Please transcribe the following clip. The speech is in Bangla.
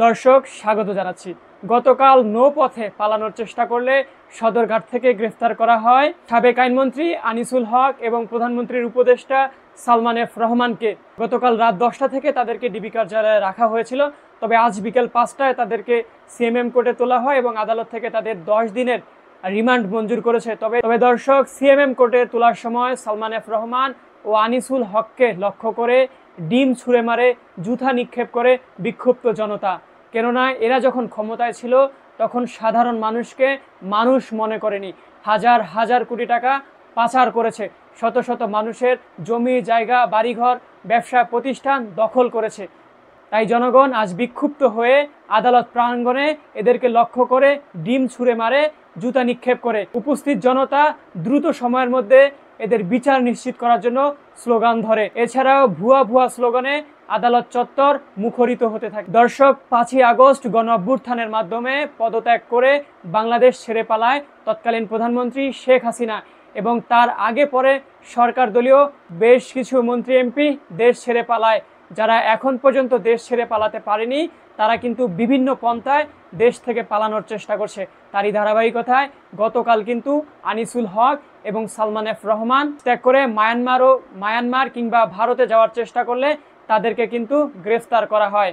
দর্শক স্বাগত জানাচ্ছি। গতকাল নৌপথে পালানোর চেষ্টা করলে সদরঘাট থেকে গ্রেফতার করা হয় সাবেক আইনমন্ত্রী আনিসুল হক এবং প্রধানমন্ত্রীর উপদেষ্টা সালমান এফ রহমানকে। গতকাল রাত 10টা থেকে তাদেরকে ডিবি কার্যালয়ে রাখা হয়েছিল, তবে আজ বিকেল 5টায় তাদেরকে সিএমএম কোর্টে তোলা হয় এবং আদালত থেকে তাদের 10 দিনের রিমান্ড মঞ্জুর করেছে। তবে দর্শক, সিএমএম কোর্টে তোলার সময় সালমান এফ রহমান ও আনিসুল হককে লক্ষ্য করে ডিম ছুঁড়ে মারে, জুতা নিক্ষেপ করে বিক্ষুব্ধ জনতা। কেননা এরা যখন ক্ষমতায় ছিল তখন সাধারণ মানুষকে মানুষ মনে করেনি, হাজার হাজার কোটি টাকা পাচার করেছে, শত শত মানুষের জমি জায়গা বাড়িঘর ব্যবসা প্রতিষ্ঠান দখল করেছে। তাই জনগণ আজ বিক্ষুব্ধ হয়ে আদালত প্রাঙ্গণে এদেরকে লক্ষ্য করে ডিম ছুঁড়ে মারে, জুতা নিক্ষেপ করে। উপস্থিত জনতা দ্রুত সময়ের মধ্যে এদের বিচার নিশ্চিত করার জন্য স্লোগান ধরে। এছাড়াও ভুয়া ভুয়া স্লোগানে আদালত চত্বর মুখরিত হতে থাকে। দর্শক, 5ই আগস্ট গণ অভ্যুত্থানের মাধ্যমে পদত্যাগ করে বাংলাদেশ ছেড়ে পালায় তৎকালীন প্রধানমন্ত্রী শেখ হাসিনা এবং তার আগে পরে সরকার দলীয় বেশ কিছু মন্ত্রী এমপি দেশ ছেড়ে পালায়। যারা এখন পর্যন্ত দেশ ছেড়ে পালাতে পারেনি তারা কিন্তু বিভিন্ন পন্থায় দেশ থেকে পালানোর চেষ্টা করছে। তারই ধারাবাহিকতায় গতকাল কিন্তু আনিসুল হক এবং সালমান এফ রহমান ত্যাগ করে মায়ানমার কিংবা ভারতে যাওয়ার চেষ্টা করলে তাদেরকে কিন্তু গ্রেফতার করা হয়।